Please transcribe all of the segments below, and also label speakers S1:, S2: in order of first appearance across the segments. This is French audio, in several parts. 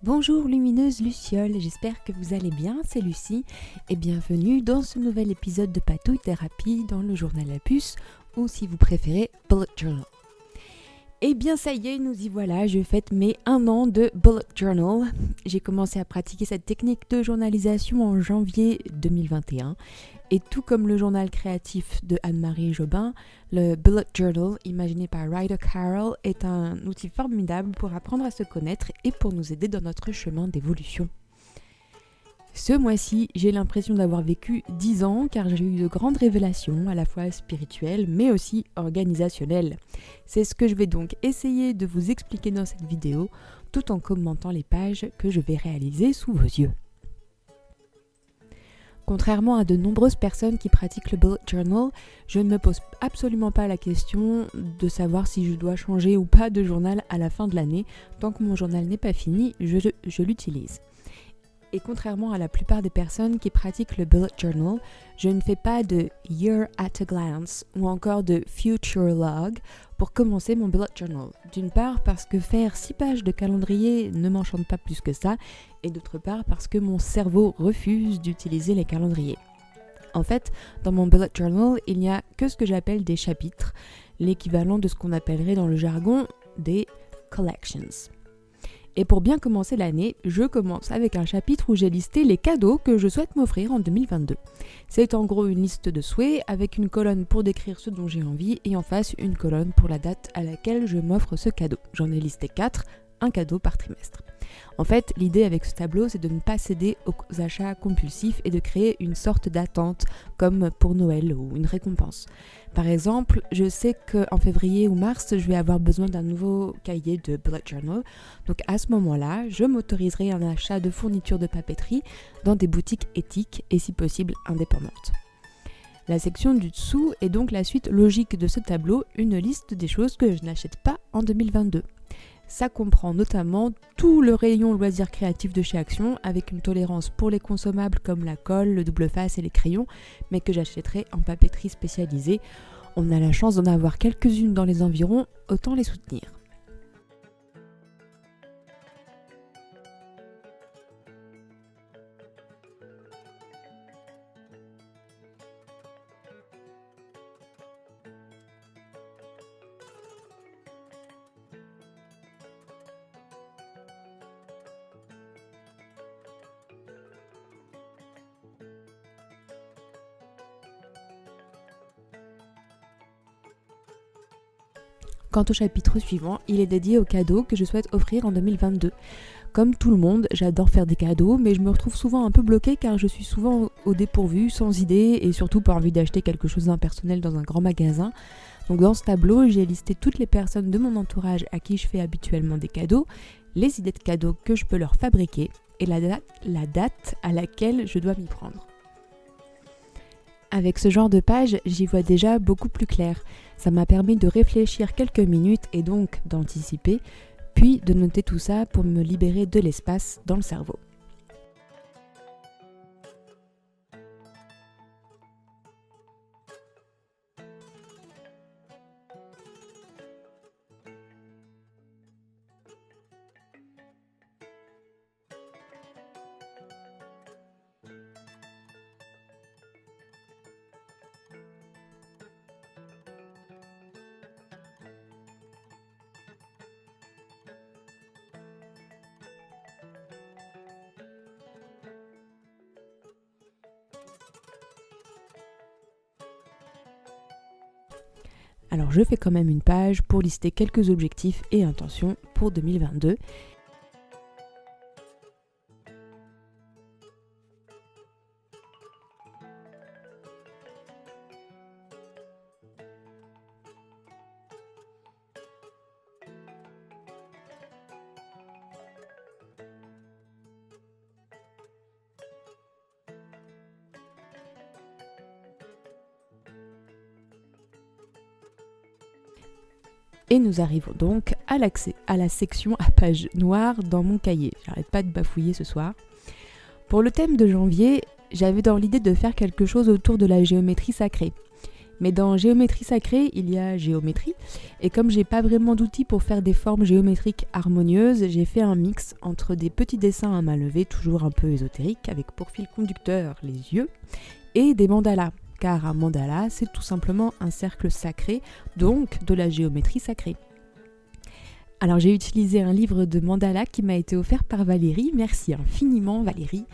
S1: Bonjour lumineuse Luciole, j'espère que vous allez bien, c'est Lucie et bienvenue dans ce nouvel épisode de Patouille Thérapie dans le journal à puce ou si vous préférez Bullet Journal. Eh bien ça y est, nous y voilà, je fête mes 1 an de Bullet Journal. J'ai commencé à pratiquer cette technique de journalisation en janvier 2021 et tout comme le journal créatif de Anne-Marie Jobin, le Bullet Journal, imaginé par Ryder Carroll, est un outil formidable pour apprendre à se connaître et pour nous aider dans notre chemin d'évolution. Ce mois-ci, j'ai l'impression d'avoir vécu 10 ans car j'ai eu de grandes révélations, à la fois spirituelles mais aussi organisationnelles. C'est ce que je vais donc essayer de vous expliquer dans cette vidéo, tout en commentant les pages que je vais réaliser sous vos yeux. Contrairement à de nombreuses personnes qui pratiquent le Bullet Journal, je ne me pose absolument pas la question de savoir si je dois changer ou pas de journal à la fin de l'année. Tant que mon journal n'est pas fini, je l'utilise. Et contrairement à la plupart des personnes qui pratiquent le Bullet Journal, je ne fais pas de Year at a Glance ou encore de Future Log pour commencer mon Bullet Journal. D'une part parce que faire 6 pages de calendrier ne m'enchante pas plus que ça, et d'autre part parce que mon cerveau refuse d'utiliser les calendriers. En fait, dans mon Bullet Journal, il n'y a que ce que j'appelle des chapitres, l'équivalent de ce qu'on appellerait dans le jargon des collections. Et pour bien commencer l'année, je commence avec un chapitre où j'ai listé les cadeaux que je souhaite m'offrir en 2022. C'est en gros une liste de souhaits avec une colonne pour décrire ce dont j'ai envie et en face une colonne pour la date à laquelle je m'offre ce cadeau. J'en ai listé 4, un cadeau par trimestre. En fait, l'idée avec ce tableau, c'est de ne pas céder aux achats compulsifs et de créer une sorte d'attente, comme pour Noël ou une récompense. Par exemple, je sais qu'en février ou mars, je vais avoir besoin d'un nouveau cahier de Bullet Journal. Donc à ce moment-là, je m'autoriserai un achat de fournitures de papeterie dans des boutiques éthiques et si possible indépendantes. La section du dessous est donc la suite logique de ce tableau, une liste des choses que je n'achète pas en 2022. Ça comprend notamment tout le rayon loisirs créatifs de chez Action, avec une tolérance pour les consommables comme la colle, le double face et les crayons, mais que j'achèterai en papeterie spécialisée. On a la chance d'en avoir quelques-unes dans les environs, autant les soutenir. Quant au chapitre suivant, il est dédié aux cadeaux que je souhaite offrir en 2022. Comme tout le monde, j'adore faire des cadeaux, mais je me retrouve souvent un peu bloquée car je suis souvent au dépourvu, sans idée et surtout pas envie d'acheter quelque chose d'impersonnel dans un grand magasin. Donc dans ce tableau, j'ai listé toutes les personnes de mon entourage à qui je fais habituellement des cadeaux, les idées de cadeaux que je peux leur fabriquer et la date à laquelle je dois m'y prendre. Avec ce genre de page, j'y vois déjà beaucoup plus clair. Ça m'a permis de réfléchir quelques minutes et donc d'anticiper, puis de noter tout ça pour me libérer de l'espace dans le cerveau. Alors je fais quand même une page pour lister quelques objectifs et intentions pour 2022. Et nous arrivons donc à la section à page noire dans mon cahier. J'arrête pas de bafouiller ce soir. Pour le thème de janvier, j'avais dans l'idée de faire quelque chose autour de la géométrie sacrée. Mais dans géométrie sacrée, il y a géométrie, et comme j'ai pas vraiment d'outils pour faire des formes géométriques harmonieuses, j'ai fait un mix entre des petits dessins à main levée, toujours un peu ésotériques, avec pour fil conducteur les yeux, et des mandalas, car un mandala c'est tout simplement un cercle sacré, donc de la géométrie sacrée. Alors j'ai utilisé un livre de mandala qui m'a été offert par Valérie, merci infiniment Valérie,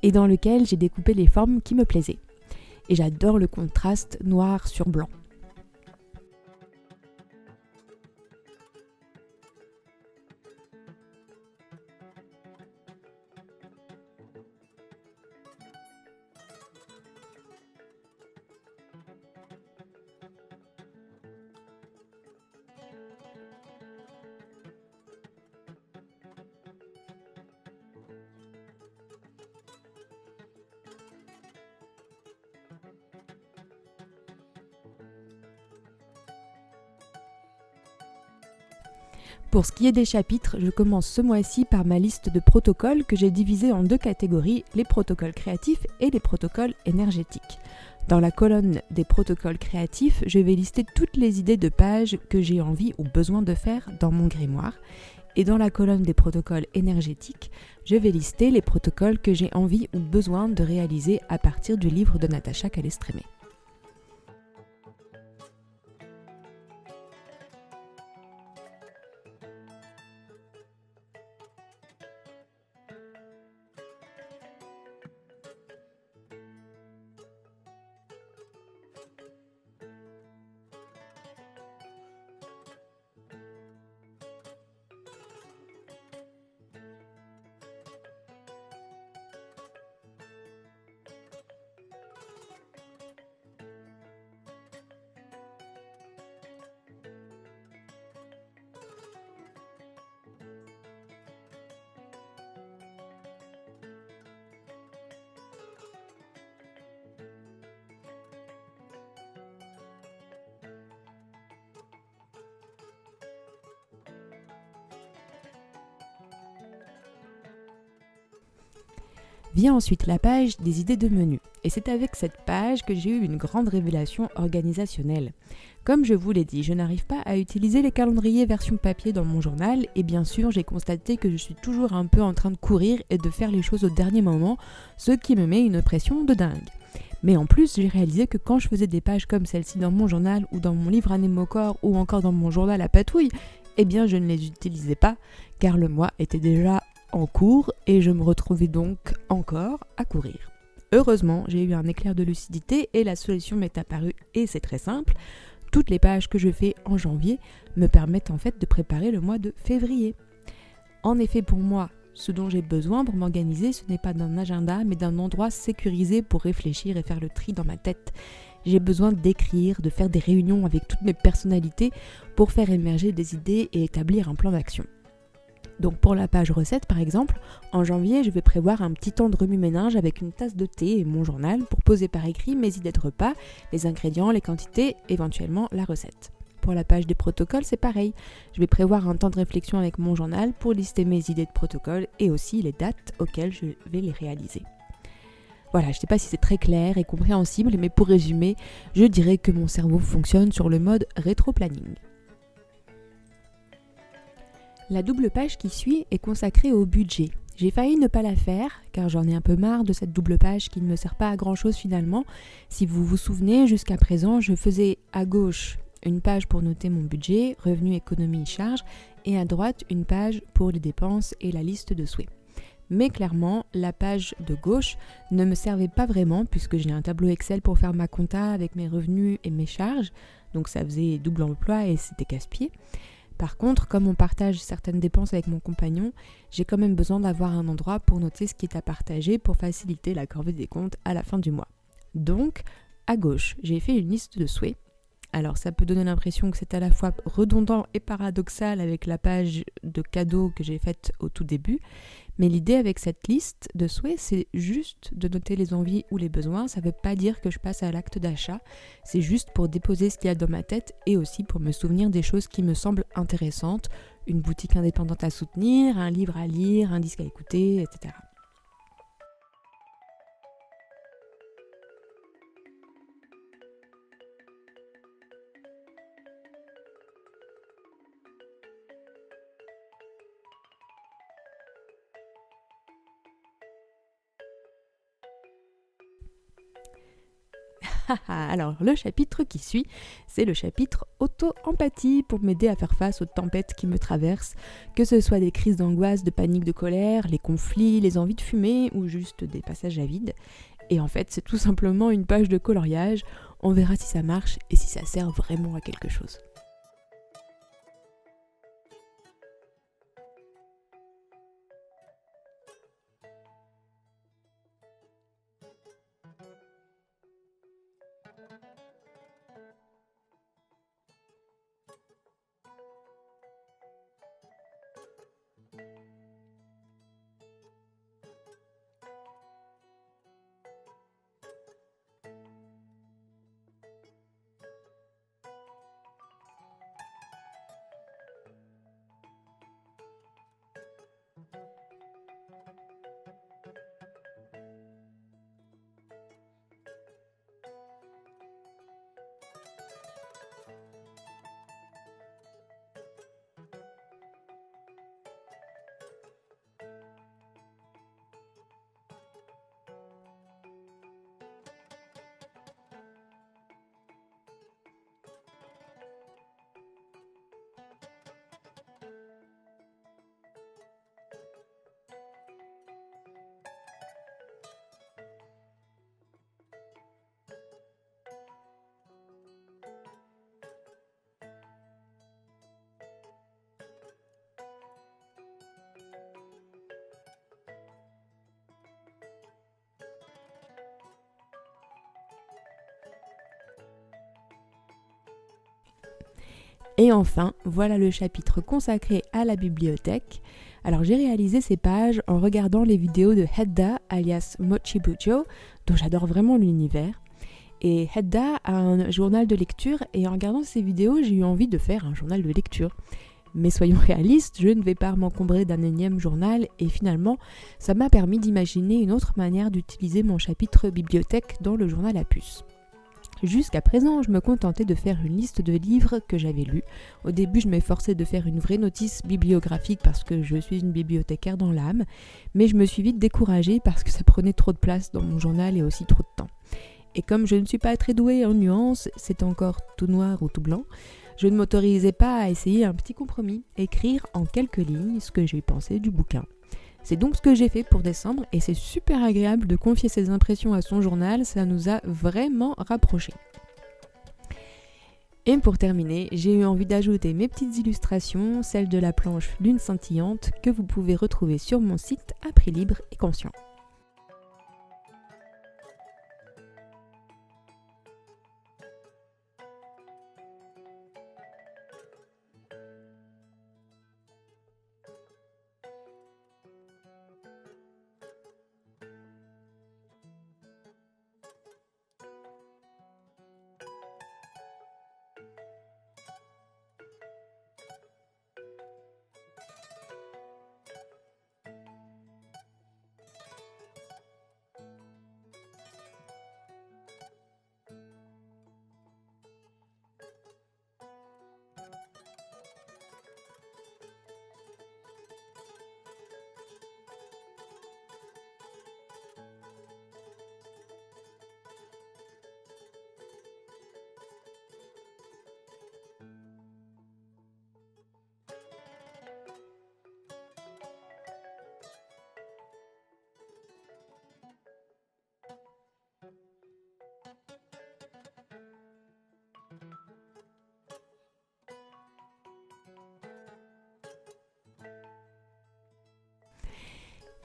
S1: et dans lequel j'ai découpé les formes qui me plaisaient. Et j'adore le contraste noir sur blanc. Pour ce qui est des chapitres, je commence ce mois-ci par ma liste de protocoles que j'ai divisés en 2 catégories, les protocoles créatifs et les protocoles énergétiques. Dans la colonne des protocoles créatifs, je vais lister toutes les idées de pages que j'ai envie ou besoin de faire dans mon grimoire. Et dans la colonne des protocoles énergétiques, je vais lister les protocoles que j'ai envie ou besoin de réaliser à partir du livre de Natacha Calestrémé. Vient ensuite la page des idées de menu. Et c'est avec cette page que j'ai eu une grande révélation organisationnelle. Comme je vous l'ai dit, je n'arrive pas à utiliser les calendriers version papier dans mon journal et bien sûr j'ai constaté que je suis toujours un peu en train de courir et de faire les choses au dernier moment, ce qui me met une pression de dingue. Mais en plus, j'ai réalisé que quand je faisais des pages comme celle-ci dans mon journal ou dans mon livre Anémocor ou encore dans mon journal à patouille, eh bien je ne les utilisais pas car le mois était déjà en cours et je me retrouvais donc encore à courir. Heureusement, j'ai eu un éclair de lucidité et la solution m'est apparue et c'est très simple. Toutes les pages que je fais en janvier me permettent en fait de préparer le mois de février. En effet, pour moi, ce dont j'ai besoin pour m'organiser, ce n'est pas d'un agenda, mais d'un endroit sécurisé pour réfléchir et faire le tri dans ma tête. J'ai besoin d'écrire, de faire des réunions avec toutes mes personnalités pour faire émerger des idées et établir un plan d'action. Donc pour la page recette par exemple, en janvier je vais prévoir un petit temps de remue-ménage avec une tasse de thé et mon journal pour poser par écrit mes idées de repas, les ingrédients, les quantités, éventuellement la recette. Pour la page des protocoles c'est pareil, je vais prévoir un temps de réflexion avec mon journal pour lister mes idées de protocoles et aussi les dates auxquelles je vais les réaliser. Voilà, je ne sais pas si c'est très clair et compréhensible, mais pour résumer, je dirais que mon cerveau fonctionne sur le mode rétro-planning. La double page qui suit est consacrée au budget. J'ai failli ne pas la faire, car j'en ai un peu marre de cette double page qui ne me sert pas à grand chose finalement. Si vous vous souvenez, jusqu'à présent, je faisais à gauche une page pour noter mon budget, revenus, économie, charges, et à droite une page pour les dépenses et la liste de souhaits. Mais clairement, la page de gauche ne me servait pas vraiment puisque j'ai un tableau Excel pour faire ma compta avec mes revenus et mes charges, donc ça faisait double emploi et c'était casse-pied. Par contre, comme on partage certaines dépenses avec mon compagnon, j'ai quand même besoin d'avoir un endroit pour noter ce qui est à partager pour faciliter la corvée des comptes à la fin du mois. Donc, à gauche, j'ai fait une liste de souhaits. Alors ça peut donner l'impression que c'est à la fois redondant et paradoxal avec la page de cadeaux que j'ai faite au tout début, mais l'idée avec cette liste de souhaits, c'est juste de noter les envies ou les besoins. Ça ne veut pas dire que je passe à l'acte d'achat, c'est juste pour déposer ce qu'il y a dans ma tête et aussi pour me souvenir des choses qui me semblent intéressantes, une boutique indépendante à soutenir, un livre à lire, un disque à écouter, etc. Alors, le chapitre qui suit, c'est le chapitre auto-empathie pour m'aider à faire face aux tempêtes qui me traversent, que ce soit des crises d'angoisse, de panique, de colère, les conflits, les envies de fumer ou juste des passages à vide. Et en fait, c'est tout simplement une page de coloriage. On verra si ça marche et si ça sert vraiment à quelque chose. Et enfin, voilà le chapitre consacré à la bibliothèque. Alors j'ai réalisé ces pages en regardant les vidéos de Hedda alias Mochi Bujo, dont j'adore vraiment l'univers. Et Hedda a un journal de lecture et en regardant ces vidéos, j'ai eu envie de faire un journal de lecture. Mais soyons réalistes, je ne vais pas m'encombrer d'un énième journal et finalement, ça m'a permis d'imaginer une autre manière d'utiliser mon chapitre bibliothèque dans le journal à puce. Jusqu'à présent, je me contentais de faire une liste de livres que j'avais lus. Au début, je m'efforçais de faire une vraie notice bibliographique parce que je suis une bibliothécaire dans l'âme, mais je me suis vite découragée parce que ça prenait trop de place dans mon journal et aussi trop de temps. Et comme je ne suis pas très douée en nuances, c'est encore tout noir ou tout blanc, je ne m'autorisais pas à essayer un petit compromis, écrire en quelques lignes ce que j'ai pensé du bouquin. C'est donc ce que j'ai fait pour décembre et c'est super agréable de confier ses impressions à son journal, ça nous a vraiment rapprochés. Et pour terminer, j'ai eu envie d'ajouter mes petites illustrations, celles de la planche Lune scintillante que vous pouvez retrouver sur mon site à prix libre et conscient.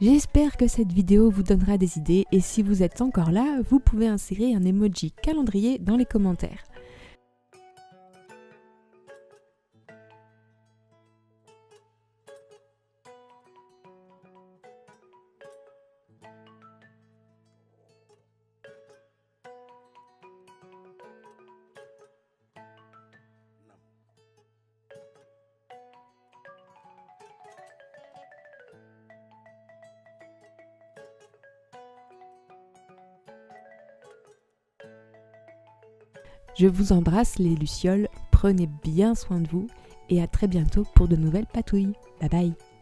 S1: J'espère que cette vidéo vous donnera des idées et si vous êtes encore là, vous pouvez insérer un emoji calendrier dans les commentaires. Je vous embrasse les lucioles, prenez bien soin de vous et à très bientôt pour de nouvelles patouilles. Bye bye.